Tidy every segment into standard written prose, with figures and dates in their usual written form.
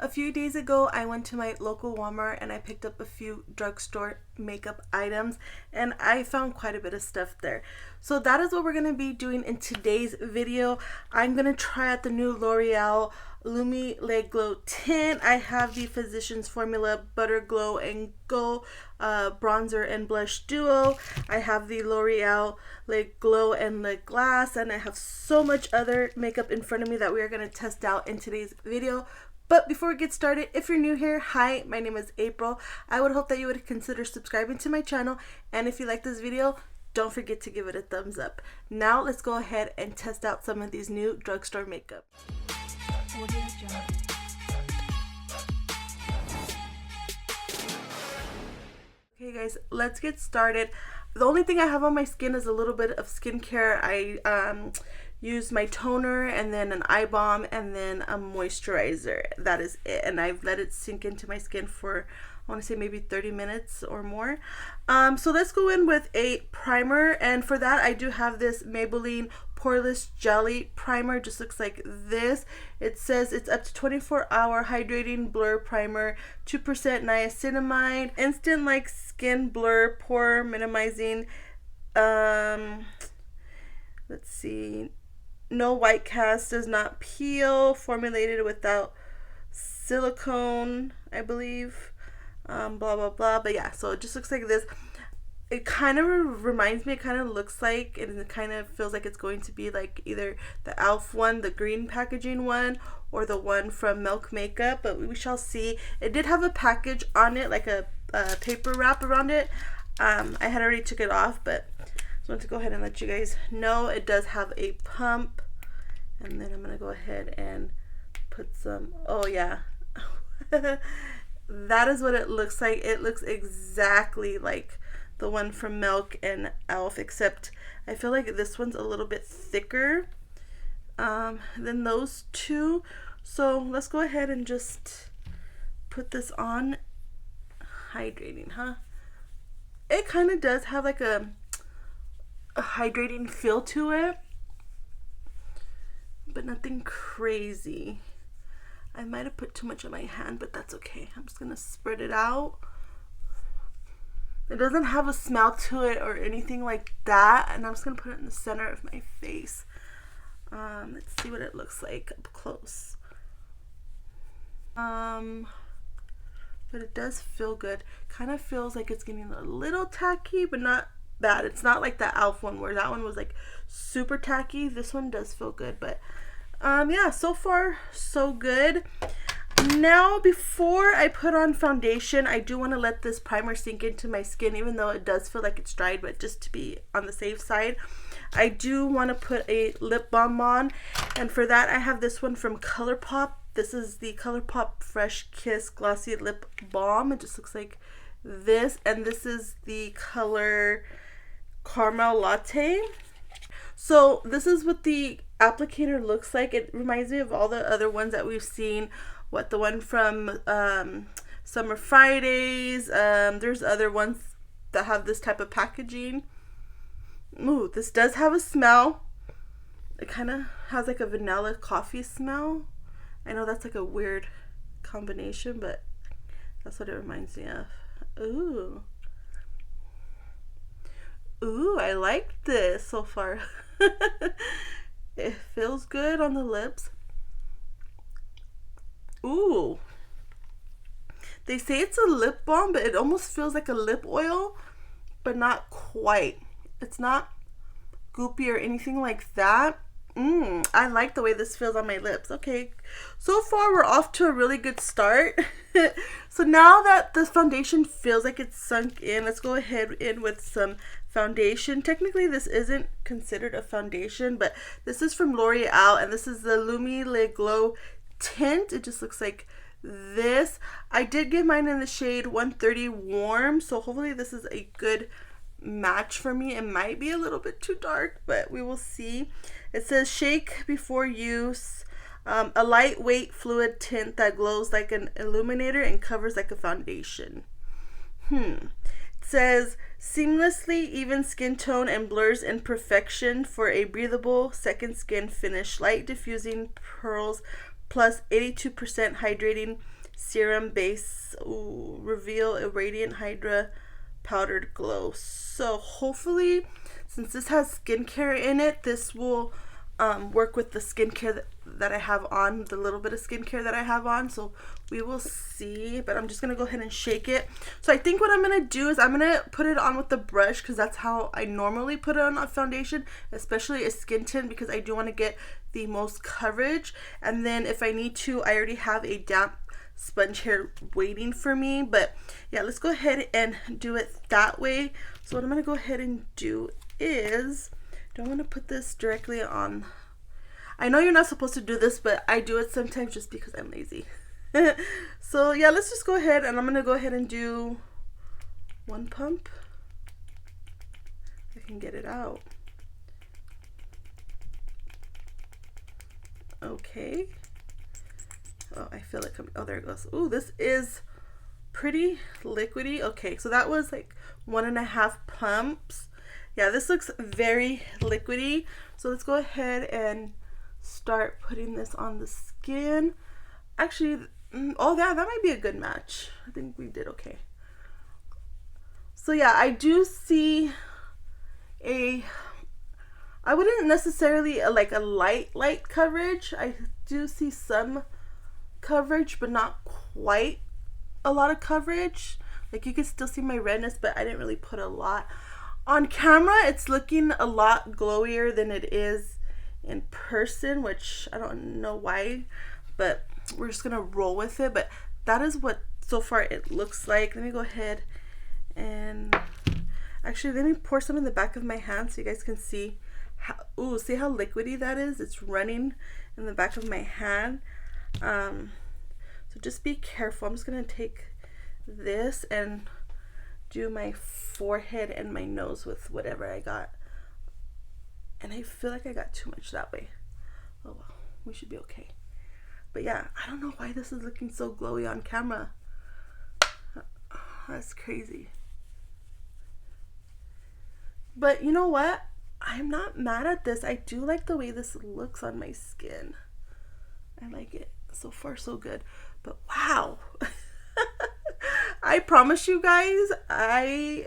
A few days ago, I went to my local Walmart and I picked up a few drugstore makeup items, and I found quite a bit of stuff there. So that is what we're going to be doing in today's video. I'm going to try out the new L'Oreal Lumi Le Glow Tint. I have the Physicians Formula Butter Glow and Go bronzer and blush duo. I have the L'Oreal Le Glow and Le Glass, and I have so much other makeup in front of me that we are going to test out in today's video. But before we get started, if you're new here, hi, my name is April. I would hope that you would consider subscribing to my channel, and if you like this video, don't forget to give it a thumbs up. Now let's go ahead and test out some of these new drugstore makeup. Okay guys, let's get started. The only thing I have on my skin is a little bit of skincare. I use my toner and then an eye balm and then a moisturizer. That is it, and I've let it sink into my skin for, I want to say, maybe 30 minutes or more. So let's go in with a primer, and for that I do have this Maybelline Poreless Jelly Primer. Just looks like this. It says it's up to 24-hour hydrating blur primer, 2% niacinamide, instant like skin blur, pore minimizing. Let's see, no white cast, does not peel, formulated without silicone, I believe, blah blah blah. But yeah, so it just looks like this. It kind of reminds me, it kind of looks like, and it kind of feels like it's going to be like either the e.l.f. one, the green packaging one, or the one from Milk Makeup, but we shall see. It did have a package on it, like a paper wrap around it. I had already took it off, but just want to go ahead and let you guys know it does have a pump. And then I'm gonna go ahead and put some, oh yeah, that is what it looks like. It looks exactly like the one from Milk and e.l.f., except I feel like this one's a little bit thicker than those two. So let's go ahead and just put this on. Hydrating, huh? It kind of does have like a hydrating feel to it, but nothing crazy. I might have put too much on my hand, but that's okay. I'm just gonna spread it out. It doesn't have a smell to it or anything like that, and I'm just gonna put it in the center of my face. Let's see what it looks like up close. But it does feel good. Kind of feels like it's getting a little tacky, but not bad. It's not like the e.l.f. one where that one was like super tacky. This one does feel good, but yeah, so far so good. Now, before I put on foundation, I do want to let this primer sink into my skin, even though it does feel like it's dried, but just to be on the safe side, I do want to put a lip balm on, and for that I have this one from ColourPop. This is the ColourPop Fresh Kiss Glossy Lip Balm. It just looks like this, and this is the color Caramel Latte. So this is what the applicator looks like. It reminds me of all the other ones that we've seen. What, the one from Summer Fridays. There's other ones that have this type of packaging. Ooh, this does have a smell. It kind of has like a vanilla coffee smell. I know that's like a weird combination, but that's what it reminds me of. Ooh. Ooh, I like this so far. It feels good on the lips. Ooh. They say it's a lip balm, but it almost feels like a lip oil, but not quite. It's not goopy or anything like that. I like the way this feels on my lips. Okay, so far we're off to a really good start. So now that the foundation feels like it's sunk in, let's go ahead in with some foundation. Technically this isn't considered a foundation, but this is from L'Oreal, and this is the Lumi Le Glow Tint. It just looks like this. I did get mine in the shade 130 Warm, so hopefully this is a good match for me. It might be a little bit too dark, but we will see. It says shake before use, a lightweight fluid tint that glows like an illuminator and covers like a foundation. It says seamlessly even skin tone and blurs imperfection for a breathable second skin finish. Light diffusing pearls plus 82% hydrating serum base. Ooh, reveal a radiant hydra powdered glow. So hopefully, since this has skincare in it, this will work with the skincare that I have on, the little bit of skincare that I have on. So we will see, but I'm just gonna go ahead and shake it. So I think what I'm gonna do is I'm gonna put it on with the brush, because that's how I normally put it on a foundation, especially a skin tint, because I do want to get the most coverage. And then if I need to, I already have a damp sponge here waiting for me. But yeah, let's go ahead and do it that way. So what I'm gonna go ahead and do is, don't want to put this directly on. I know you're not supposed to do this, but I do it sometimes just because I'm lazy. So yeah, let's just go ahead, and I'm gonna go ahead and do one pump. I can get it out. Okay. Oh, I feel it coming. Oh, there it goes. Ooh, this is pretty liquidy. Okay, so that was like 1.5 pumps. Yeah, this looks very liquidy. So let's go ahead and start putting this on the skin. Actually, oh, that might be a good match. I think we did okay. So yeah, I do see I wouldn't necessarily like a light coverage. I do see some coverage, but not quite a lot of coverage. Like, you can still see my redness, but I didn't really put a lot. On camera, it's looking a lot glowier than it is in person, which I don't know why, but we're just gonna roll with it. But that is what so far it looks like. Let me go ahead and actually let me pour some in the back of my hand so you guys can see how, ooh, see how liquidy that is? It's running in the back of my hand. So just be careful. I'm just gonna take this and do my forehead and my nose with whatever I got. And I feel like I got too much that way. Oh well, we should be okay. But yeah, I don't know why this is looking so glowy on camera. That's crazy. But you know what? I'm not mad at this. I do like the way this looks on my skin. I like it. So far, so good. But wow. I promise you guys,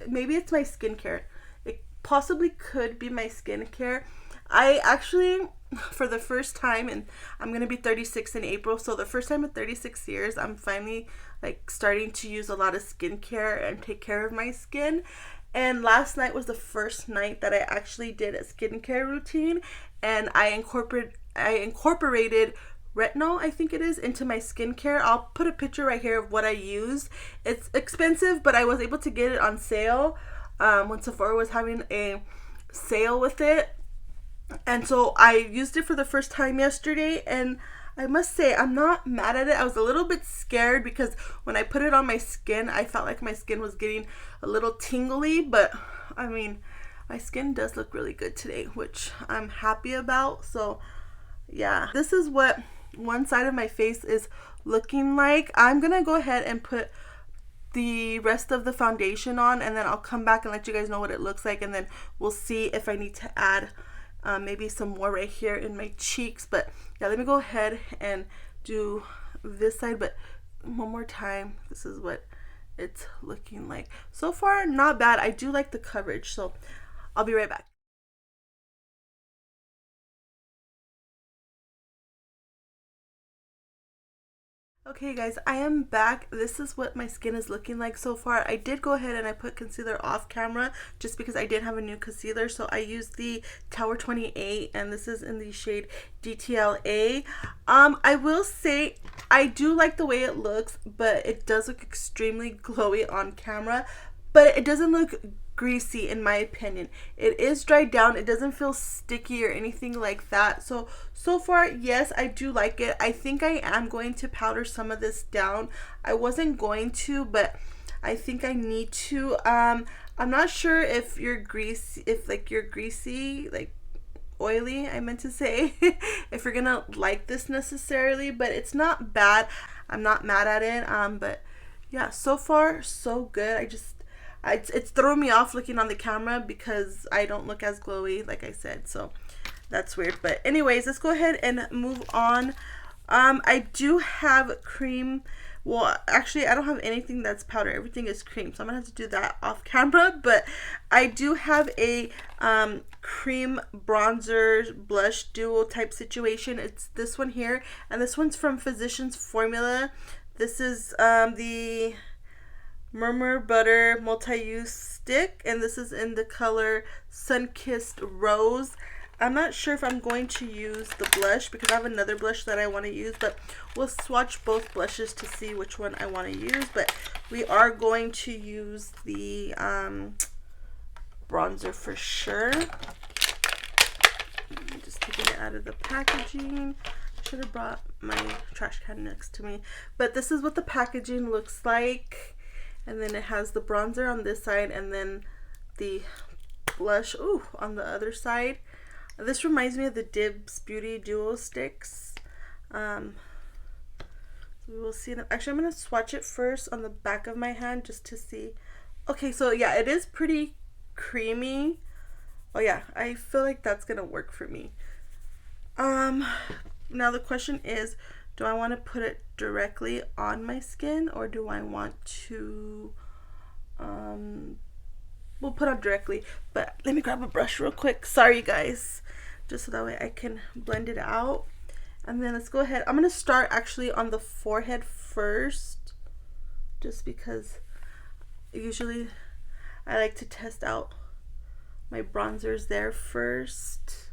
maybe it's my skincare. It possibly could be my skincare. I actually, for the first time, and I'm gonna be 36 in April, so the first time in 36 years, I'm finally like starting to use a lot of skincare and take care of my skin. And last night was the first night that I actually did a skincare routine, and I incorporated retinol, I think it is, into my skincare. I'll put a picture right here of what I used. It's expensive, but I was able to get it on sale when Sephora was having a sale with it. And so I used it for the first time yesterday, and I must say I'm not mad at it. I was a little bit scared because when I put it on my skin, I felt like my skin was getting a little tingly, but I mean, my skin does look really good today, which I'm happy about. So yeah, this is what one side of my face is looking like. I'm gonna go ahead and put the rest of the foundation on, and then I'll come back and let you guys know what it looks like, and then we'll see if I need to add maybe some more right here in my cheeks. But yeah, let me go ahead and do this side. But one more time, this is what it's looking like. So far, not bad. I do like the coverage, so I'll be right back. Okay guys, I am back. This is what my skin is looking like so far. I did go ahead and I put concealer off camera just because I did have a new concealer. So I used the Tower 28, and this is in the shade DTLA. I will say I do like the way it looks, but it does look extremely glowy on camera. But it doesn't look greasy in my opinion. It is dried down. It doesn't feel sticky or anything like that. So far, yes, I do like it. I think I am going to powder some of this down. I wasn't going to, but I think I need to. I'm not sure if you're greasy, like oily, I meant to say, if you're gonna like this necessarily, but it's not bad. I'm not mad at it. But yeah, so far so good. It's throwing me off looking on the camera because I don't look as glowy, like I said, so that's weird. But anyways, let's go ahead and move on I do have cream. Well, actually, I don't have anything that's powder. Everything is cream. So I'm going to have to do that off camera. But I do have a cream bronzer blush duo type situation. It's this one here. And this one's from Physicians Formula. This is the Murmur Butter Multi-Use Stick. And this is in the color Sun-Kissed Rose. I'm not sure if I'm going to use the blush because I have another blush that I want to use, but we'll swatch both blushes to see which one I want to use. But we are going to use the bronzer for sure. I'm just taking it out of the packaging. I should have brought my trash can next to me. But this is what the packaging looks like. And then it has the bronzer on this side and then the blush on the other side. This reminds me of the Dibs Beauty Duo Sticks. So we will see them. Actually, I'm going to swatch it first on the back of my hand just to see. Okay, so yeah, it is pretty creamy. Oh yeah, I feel like that's going to work for me. Now the question is, do I want to put it directly on my skin or do I want to we'll put on directly, but let me grab a brush real quick. Sorry guys, just so that way I can blend it out. And then let's go ahead. I'm gonna start actually on the forehead first, just because usually I like to test out my bronzers there first.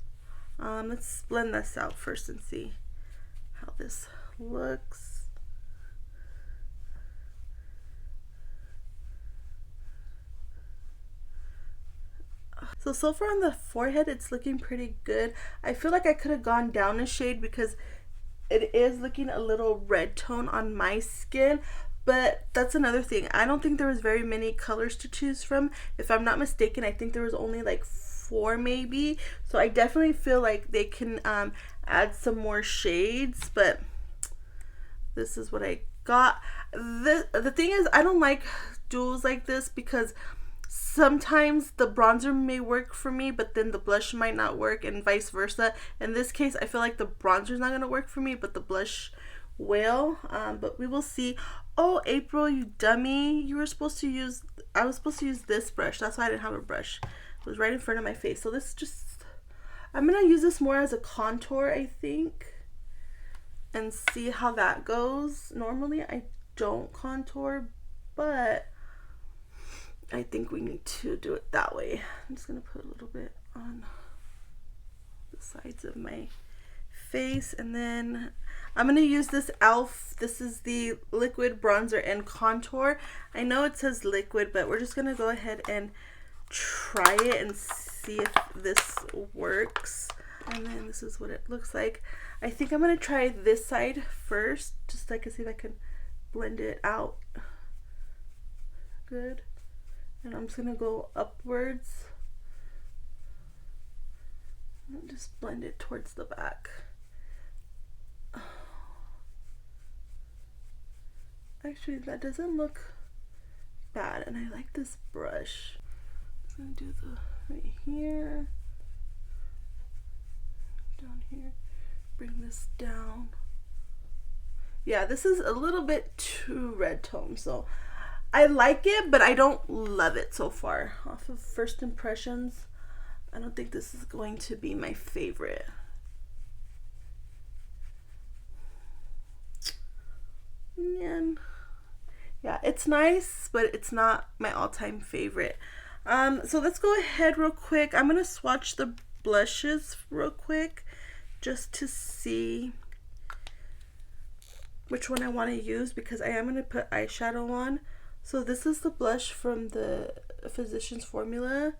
Let's blend this out first and see how this looks. So far on the forehead, it's looking pretty good. I feel like I could have gone down a shade because it is looking a little red tone on my skin. But that's another thing. I don't think there was very many colors to choose from. If I'm not mistaken, I think there was only like 4 maybe. So I definitely feel like they can add some more shades. But this is what I got. The thing is, I don't like duos like this because sometimes the bronzer may work for me, but then the blush might not work, and vice versa. In this case, I feel like the bronzer is not going to work for me, but the blush will. But we will see. Oh, April, you dummy. I was supposed to use this brush. That's why I didn't have a brush. It was right in front of my face. So this just, I'm going to use this more as a contour, I think, and see how that goes. Normally, I don't contour, but I think we need to do it that way. I'm just going to put a little bit on the sides of my face. And then I'm going to use this e.l.f. This is the liquid bronzer and contour. I know it says liquid, but we're just going to go ahead and try it and see if this works. And then this is what it looks like. I think I'm going to try this side first, just so I can see if I can blend it out good. And I'm just going to go upwards and just blend it towards the back. Actually, that doesn't look bad, and I like this brush. I'm going to do the right here, down here, bring this down. Yeah, this is a little bit too red tone, so I like it, but I don't love it so far. Off of first impressions, I don't think this is going to be my favorite. Man. Yeah, it's nice, but it's not my all-time favorite. So let's go ahead real quick. I'm going to swatch the blushes real quick just to see which one I want to use, because I am going to put eyeshadow on. So this is the blush from the Physicians Formula,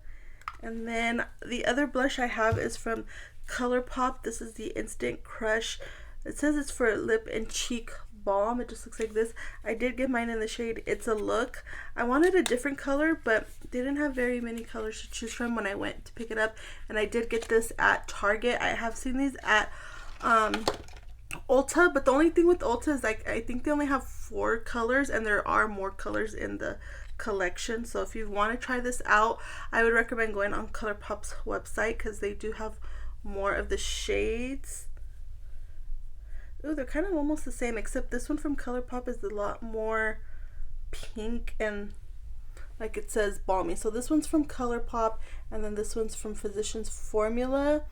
and then the other blush I have is from ColourPop. This is the Instant Crush. It says it's for lip and cheek balm. It just looks like this. I did get mine in the shade It's a Look. I wanted a different color, but they didn't have very many colors to choose from when I went to pick it up, and I did get this at Target. I have seen these at Ulta, but the only thing with Ulta is like I think they only have 4 colors, and there are more colors in the collection. So if you want to try this out, I would recommend going on ColourPop's website because they do have more of the shades. Ooh, they're kind of almost the same, except this one from ColourPop is a lot more pink and like it says balmy. So this one's from ColourPop, and then this one's from Physicians Formula.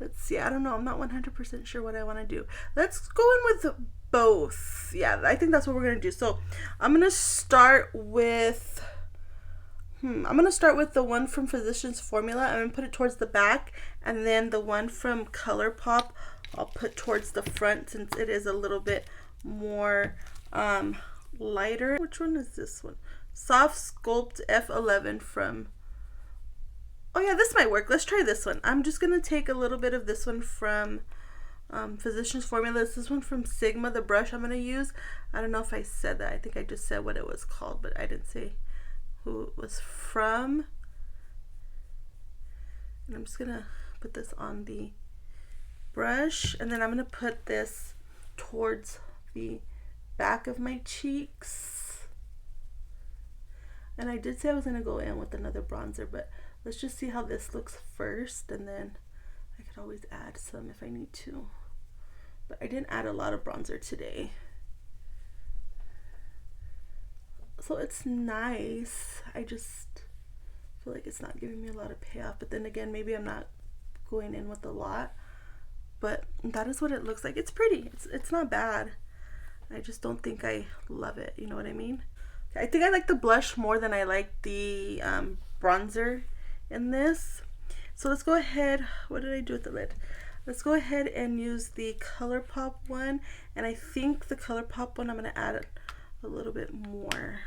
Let's see. I don't know. I'm not 100% sure what I want to do. Let's go in with both. Yeah, I think that's what we're going to do. So I'm going to start with... I'm going to start with the one from Physicians Formula. I'm going to put it towards the back. And then the one from ColourPop, I'll put towards the front since it is a little bit more lighter. Which one is this one? Soft Sculpt F11 from... Oh yeah, this might work. Let's try this one. I'm just going to take a little bit of this one from Physicians Formula. This one from Sigma, the brush I'm going to use. I don't know if I said that. I think I just said what it was called, but I didn't say who it was from. And I'm just going to put this on the brush. And then I'm going to put this towards the back of my cheeks. And I did say I was going to go in with another bronzer, but let's just see how this looks first, and then I could always add some if I need to. But I didn't add a lot of bronzer today. So it's nice. I just feel like it's not giving me a lot of payoff. But then again, maybe I'm not going in with a lot. But that is what it looks like. It's pretty. It's not bad. I just don't think I love it. You know what I mean? I think I like the blush more than I like the bronzer in this. So let's go ahead. What did I do with the lid? Let's go ahead and use the ColourPop one. And I think the ColourPop one I'm going to add a little bit more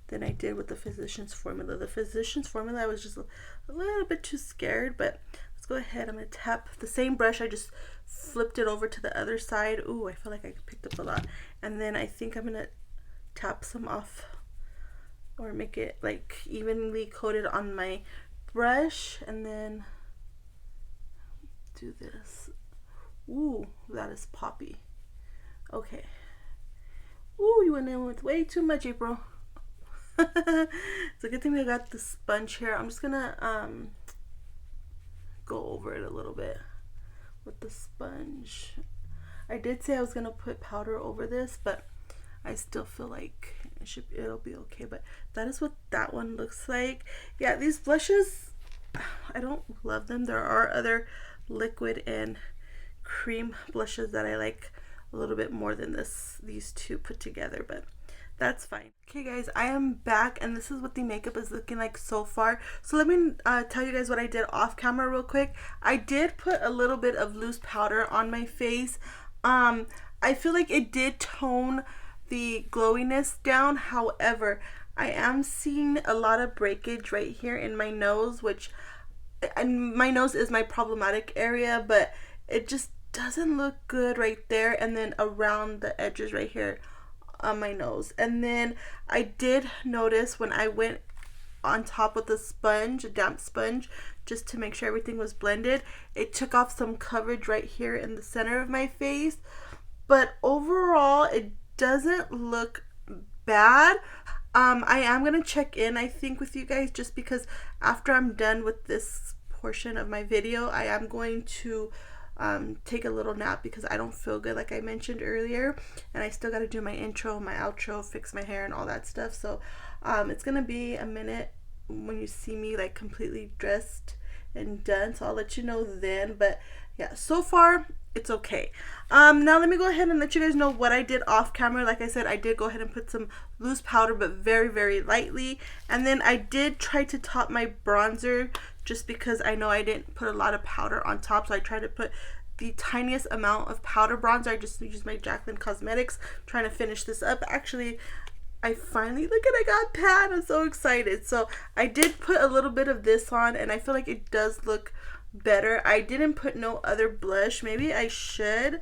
than I did with the Physicians Formula. The Physicians Formula I was just a little bit too scared, but let's go ahead. I'm going to tap the same brush. I just flipped it over to the other side. Ooh, I feel like I picked up a lot. And then I think I'm going to tap some off or make it like evenly coated on my brush, and then do this. Ooh, that is poppy. Okay. Ooh, you went in with way too much, April. It's a good thing I got the sponge here. I'm just gonna go over it a little bit with the sponge. I did say I was gonna put powder over this, but I still feel like it'll be okay. But that is what that one looks like. Yeah, these blushes, I don't love them. There are other liquid and cream blushes that I like a little bit more than these two put together, but that's fine. Okay guys, I am back, and this is what the makeup is looking like so far. So let me tell you guys what I did off camera real quick. I did put a little bit of loose powder on my face. I feel like it did tone the glowiness down. However, I am seeing a lot of breakage right here in my nose, and my nose is my problematic area, but it just doesn't look good right there, and then around the edges right here on my nose. And then I did notice when I went on top with a sponge, a damp sponge, just to make sure everything was blended, it took off some coverage right here in the center of my face. But overall, it doesn't look bad. I am gonna check in, I think, with you guys, just because after I'm done with this portion of my video, I am going to take a little nap because I don't feel good, like I mentioned earlier, and I still got to do my intro, my outro, fix my hair and all that stuff. So it's gonna be a minute when you see me like completely dressed and done, so I'll let you know then. But yeah, so far it's okay. Now let me go ahead and let you guys know what I did off camera. Like I said, I did go ahead and put some loose powder, but very, very lightly. And then I did try to top my bronzer just because I know I didn't put a lot of powder on top. So I tried to put the tiniest amount of powder bronzer. I just used my Jaclyn Cosmetics trying to finish this up. Actually, I finally, look at, I got pan. I'm so excited. So I did put a little bit of this on, and I feel like it does look better. I didn't put no other blush. Maybe I should.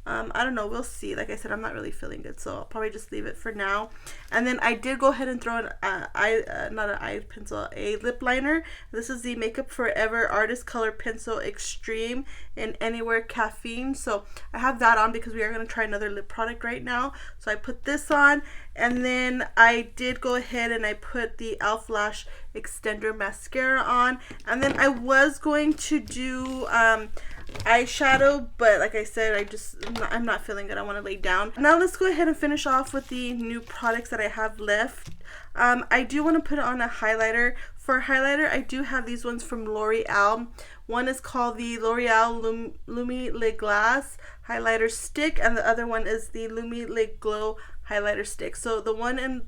I don't know, we'll see. Like I said, I'm not really feeling good, so I'll probably just leave it for now. And then I did go ahead and throw an not an eye pencil, a lip liner. This is the Makeup Forever Artist Color Pencil Extreme in Anywhere Caffeine. So I have that on because we are going to try another lip product right now. So I put this on, and then I did go ahead and I put the e.l.f. Lash Extender Mascara on. And then I was going to do eyeshadow, but like I said, I'm not feeling good. I want to lay down. Now let's go ahead and finish off with the new products that I have left. I do want to put on a highlighter. For highlighter, I do have these ones from L'Oreal. One is called the L'Oreal Lumi Le Glace highlighter stick, and the other one is the Lumi Le Glow highlighter stick. So the one in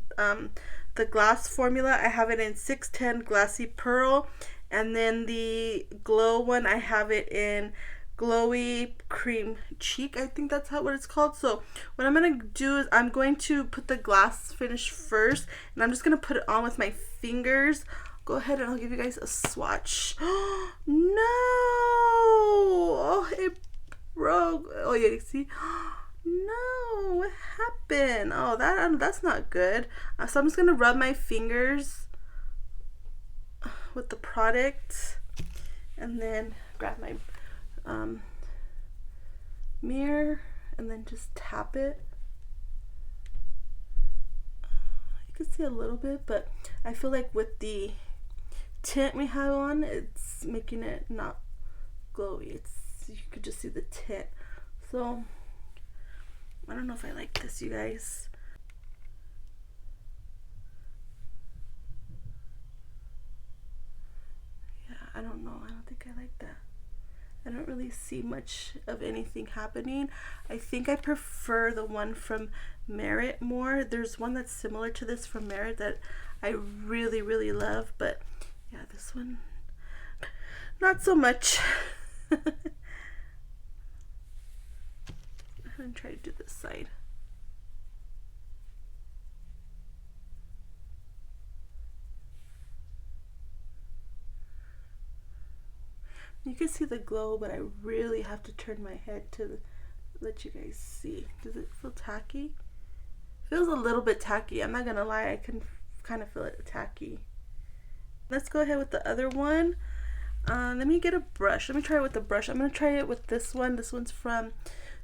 the glass formula, I have it in 610 Glassy Pearl. And then the glow one, I have it in Glowy Cream Cheek. I think that's what it's called. So what I'm going to do is I'm going to put the glass finish first. And I'm just going to put it on with my fingers. Go ahead and I'll give you guys a swatch. No! Oh, it broke. Oh, yeah, you see? No, what happened? Oh, that's not good. So I'm just going to rub my fingers with the product and then grab my mirror and then just tap it. You can see a little bit, but I feel like with the tint we have on, it's making it not glowy. You could just see the tint. So I don't know if I like this, you guys. I don't know. I don't think I like that. I don't really see much of anything happening. I think I prefer the one from Merit more. There's one that's similar to this from Merit that I really, really love. But yeah, this one, not so much. I'm going to try to do this side. You can see the glow, but I really have to turn my head to let you guys see. Does it feel tacky? Feels a little bit tacky. I'm not gonna lie, I can kind of feel it tacky. Let's go ahead with the other one. Let me get a brush. Let me try it with the brush. I'm gonna try it with this one. This one's from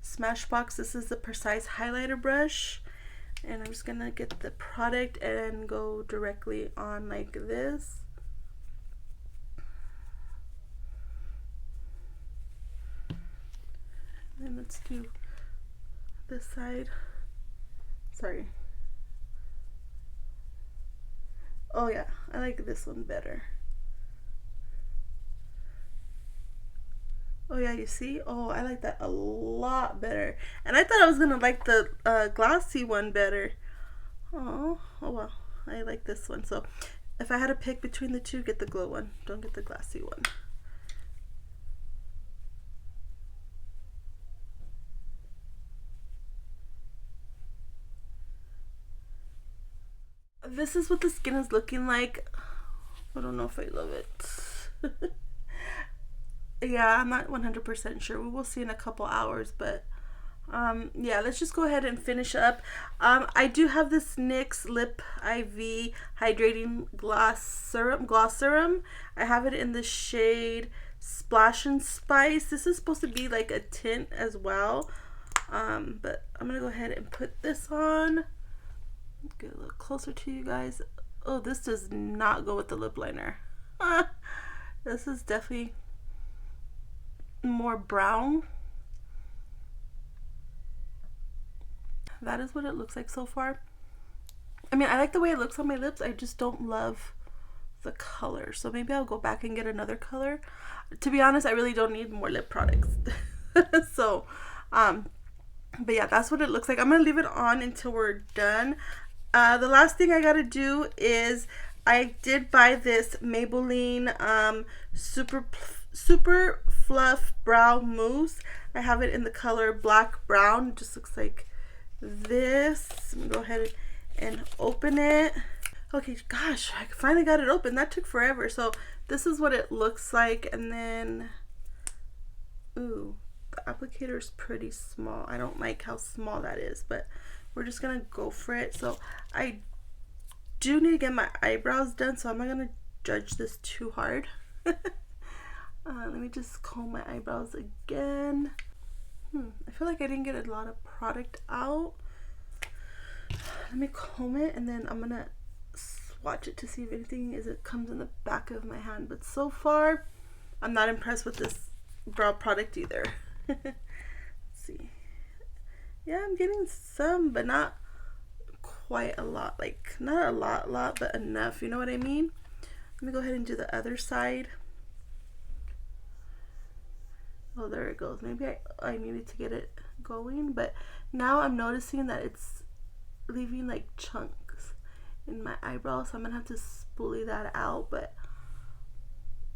Smashbox. This is the Precise Highlighter brush. And I'm just gonna get the product and go directly on like this. And let's do this side. Sorry. Oh yeah, I like this one better. Oh yeah, you see? Oh, I like that a lot better. And I thought I was gonna like the glassy one better. Oh well, I like this one. So if I had to pick between the two, get the glow one. Don't get the glassy one. This is what the skin is looking like. I don't know if I love it. Yeah, I'm not 100% sure. We will see in a couple hours, but yeah, let's just go ahead and finish up. I do have this NYX Lip IV Hydrating Gloss Serum. I have it in the shade Splash and Spice. This is supposed to be like a tint as well, but I'm gonna go ahead and put this on. Get a little closer to you guys. Oh, this does not go with the lip liner. This is definitely more brown. That is what it looks like so far. I mean, I like the way it looks on my lips. I just don't love the color. So maybe I'll go back and get another color. To be honest, I really don't need more lip products. So, but yeah, that's what it looks like. I'm going to leave it on until we're done. The last thing I got to do is I did buy this Maybelline Super Fluff Brow Mousse. I have it in the color Black Brown. It just looks like this. I'm going to go ahead and open it. Okay, gosh, I finally got it open. That took forever. So this is what it looks like. And then, ooh, The applicator is pretty small. I don't like how small that is, but we're just gonna go for it. So I do need to get my eyebrows done, so I'm not gonna judge this too hard. Let me just comb my eyebrows again. I feel like I didn't get a lot of product out. Let me comb it, and then I'm gonna swatch it to see if anything comes in the back of my hand. But so far, I'm not impressed with this brow product either. Let's see. Yeah, I'm getting some, but not quite a lot. Like, not a lot, but enough. You know what I mean? Let me go ahead and do the other side. Oh, there it goes. Maybe I needed to get it going, but now I'm noticing that it's leaving like chunks in my eyebrow, so I'm gonna have to spoolie that out. But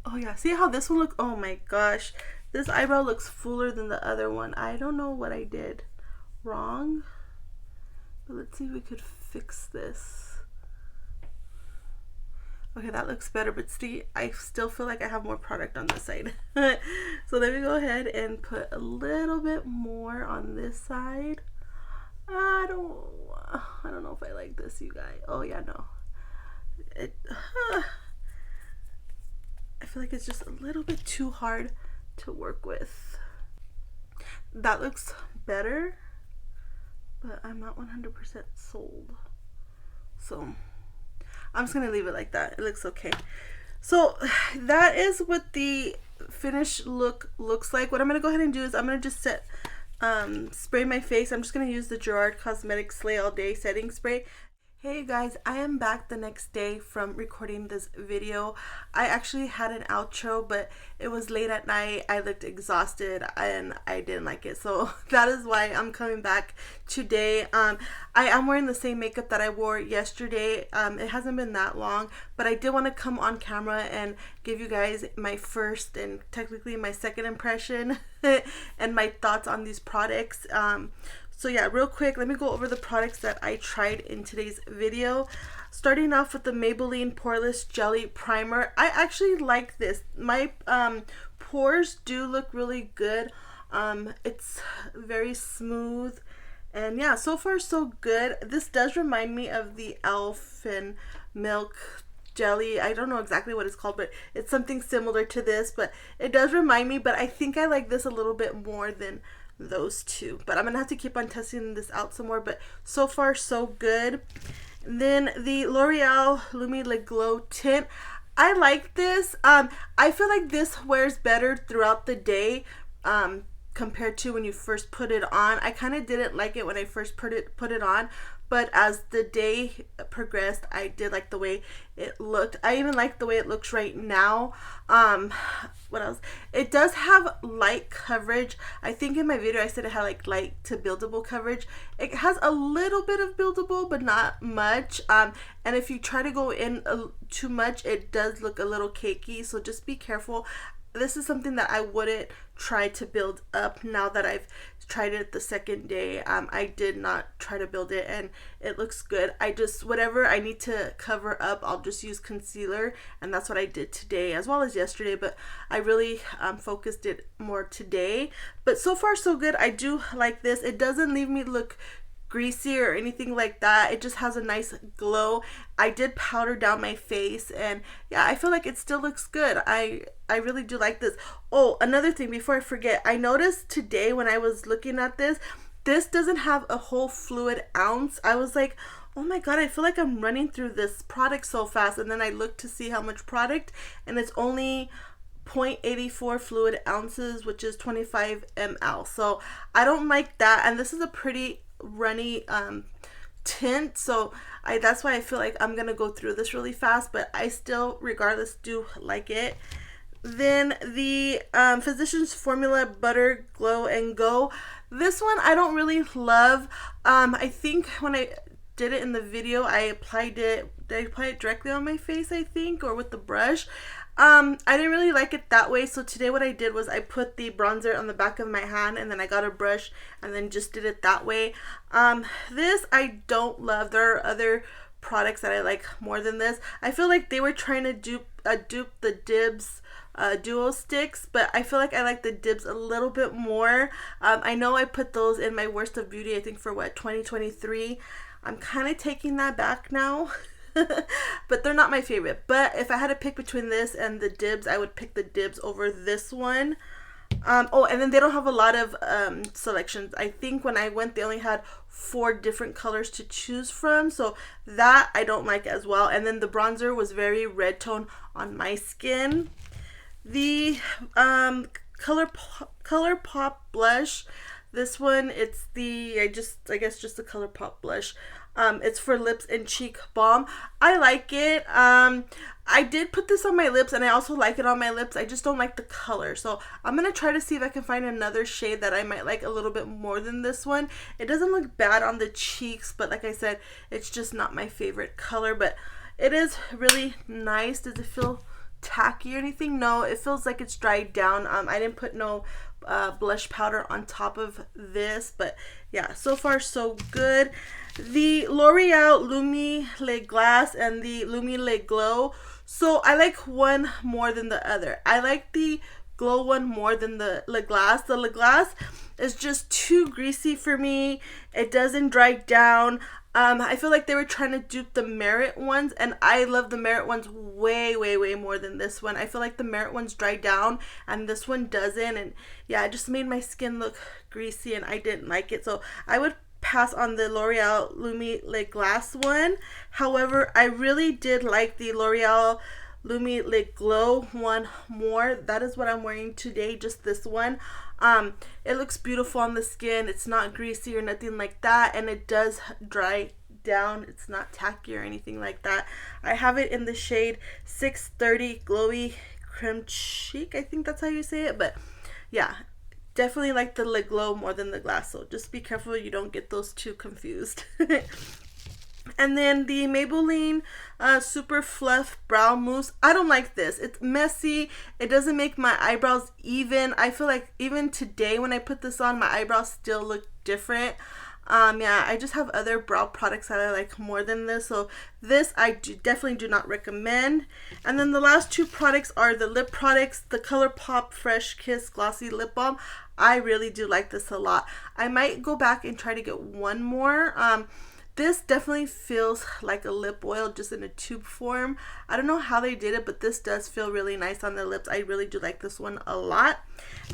oh yeah, see how this one looks? Oh my gosh, this eyebrow looks fuller than the other one. I don't know what I did wrong, but let's see if we could fix this. Okay, that looks better, but see, I still feel like I have more product on this side. So let me go ahead and put a little bit more on this side. I don't know if I like this, you guys. Oh yeah, no. I feel like it's just a little bit too hard to work with. That looks better, but I'm not 100% sold. So I'm just gonna leave it like that. It looks okay. So that is what the finished look looks like. What I'm gonna go ahead and do is I'm gonna just spray my face. I'm just gonna use the Gerard Cosmetics Slay All Day setting spray. Hey guys, I am back the next day from recording this video. I actually had an outro, but it was late at night. I looked exhausted and I didn't like it, so that is why I'm coming back today. I am wearing the same makeup that I wore yesterday. It hasn't been that long, but I did want to come on camera and give you guys my first and technically my second impression and my thoughts on these products. So yeah, real quick, let me go over the products that I tried in today's video. Starting off with the Maybelline Poreless Jelly Primer. I actually like this. My pores do look really good. It's very smooth. And yeah, so far so good. This does remind me of the Elf and Milk jelly. I don't know exactly what it's called, but it's something similar to this. But it does remind me, but I think I like this a little bit more than those two, but I'm gonna have to keep on testing this out some more. But so far so good. And then the L'Oreal Lumi Le Glow tint. I like this. I feel like this wears better throughout the day compared to when you first put it on. I kind of didn't like it when I first put it on, but as the day progressed, I did like the way it looked. I even like the way it looks right now. What else? It does have light coverage. I think in my video I said it had like light to buildable coverage. It has a little bit of buildable, but not much. And if you try to go in too much, it does look a little cakey, so just be careful. This is something that I wouldn't try to build up now that I've tried it the second day. I did not try to build it and it looks good. I just, whatever I need to cover up, I'll just use concealer, and that's what I did today as well as yesterday, but I really focused it more today. But so far so good. I do like this. It doesn't leave me look greasy or anything like that. It just has a nice glow. I did powder down my face, and yeah, I feel like it still looks good. I really do like this. Oh, another thing before I forget, I noticed today when I was looking at this doesn't have a whole fluid ounce. I was like, oh my god, I feel like I'm running through this product so fast, and then I looked to see how much product, and it's only 0.84 fluid ounces, which is 25 ml. So I don't like that, and this is a pretty runny tint, so that's why I feel like I'm gonna go through this really fast, but I still regardless do like it. Then the Physicians Formula Butter Glow and Go. This one I don't really love. I think when I did it in the video, I applied it, did I apply it directly on my face, I think, or with the brush? I didn't really like it that way, so today what I did was I put the bronzer on the back of my hand, and then I got a brush and then just did it that way. This I don't love. There are other products that I like more than this. I feel like they were trying to dupe the Dibs duo sticks, but I feel like I like the dibs a little bit more. I know I put those in my worst of beauty, I think for what, 2023. I'm kind of taking that back now. But they're not my favorite. But if I had to pick between this and the dibs, I would pick the dibs over this one. Oh, and then they don't have a lot of selections. I think when I went, they only had 4 different colors to choose from, so that I don't like as well. And then the bronzer was very red tone on my skin. The ColourPop blush, this one, it's the, I guess just the ColourPop blush. It's for lips and cheek balm. I like it. I did put this on my lips, and I also like it on my lips. I just don't like the color. So I'm going to try to see if I can find another shade that I might like a little bit more than this one. It doesn't look bad on the cheeks, but like I said, it's just not my favorite color. But it is really nice. Does it feel tacky or anything? No, it feels like it's dried down. I didn't put no blush powder on top of this, but yeah, so far so good. The L'Oreal Lumi Le Glace and the Lumi Le Glow. So I like one more than the other. I like the Glow one more than the Le Glace. The Le Glace is just too greasy for me. It doesn't dry down. I feel like they were trying to dupe the Merit ones, and I love the Merit ones way more than this one. I feel like the Merit ones dry down and this one doesn't, and yeah, it just made my skin look greasy and I didn't like it. So I would pass on the L'Oreal Lumi Le Glace one. However, I really did like the L'Oreal Lumi Le Glow one more. That is what I'm wearing today, just this one. It looks beautiful on the skin. It's not greasy or nothing like that, and it does dry down. It's not tacky or anything like that. I have it in the shade 630 Glowy Creme Cheek. I think that's how you say it, but yeah, definitely like the Le Glow more than the Glass, so just be careful you don't get those two confused. And then the Maybelline Super Fluff Brow Mousse. I don't like this. It's messy. It doesn't make my eyebrows even. I feel like even today when I put this on, my eyebrows still look different. Yeah, I just have other brow products that I like more than this. So this I definitely do not recommend. And then the last two products are the lip products. The ColourPop Fresh Kiss Glossy Lip Balm. I really do like this a lot. I might go back and try to get one more. This definitely feels like a lip oil, just in a tube form. I don't know how they did it, but this does feel really nice on the lips. I really do like this one a lot.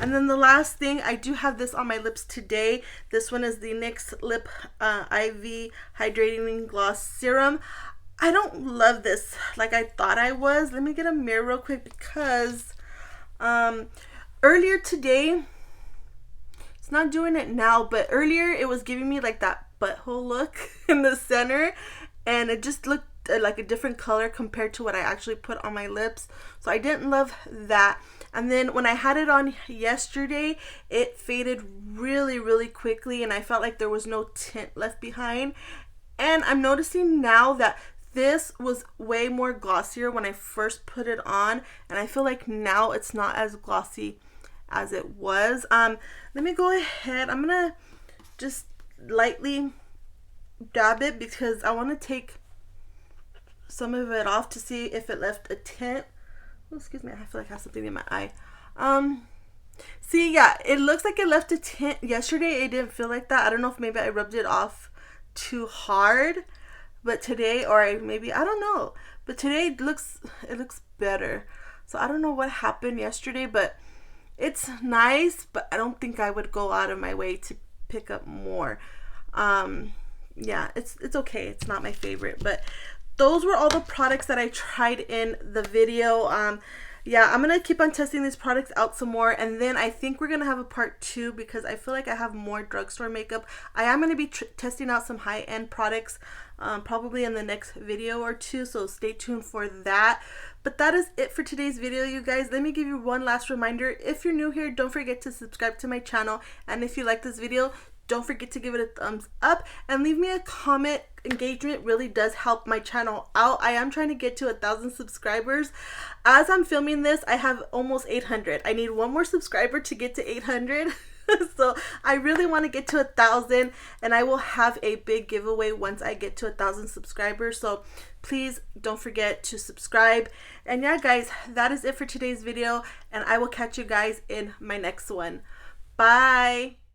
And then the last thing, I do have this on my lips today. This one is the NYX Lip IV Hydrating Gloss Serum. I don't love this like I thought I was. Let me get a mirror real quick, because earlier today, it's not doing it now, but earlier it was giving me like that butthole look in the center, and it just looked like a different color compared to what I actually put on my lips, so I didn't love that. And then when I had it on yesterday, it faded really quickly, and I felt like there was no tint left behind. And I'm noticing now that this was way more glossier when I first put it on, and I feel like now it's not as glossy as it was. Let me go ahead. I'm gonna just lightly dab it because I want to take some of it off to see if it left a tint. Oh, excuse me, I feel like I have something in my eye. See, yeah, it looks like it left a tint. Yesterday it didn't feel like that. I don't know if maybe I rubbed it off too hard, but today, or I don't know, but today it looks better. So I don't know what happened yesterday, but it's nice, but I don't think I would go out of my way to pick up more. Yeah, it's okay. It's not my favorite, but those were all the products that I tried in the video. Yeah, I'm gonna keep on testing these products out some more, and then I think we're gonna have a part 2 because I feel like I have more drugstore makeup. I am gonna be testing out some high-end products probably in the next video or 2, so stay tuned for that. But that is it for today's video, you guys. Let me give you one last reminder. If you're new here, don't forget to subscribe to my channel, and if you like this video, don't forget to give it a thumbs up and leave me a comment. Engagement really does help my channel out. I am trying to get to 1,000 subscribers. As I'm filming this, I have almost 800. I need one more subscriber to get to 800. So I really want to get to 1,000, and I will have a big giveaway once I get to 1,000 subscribers. So please don't forget to subscribe. And yeah, guys, that is it for today's video, and I will catch you guys in my next one. Bye.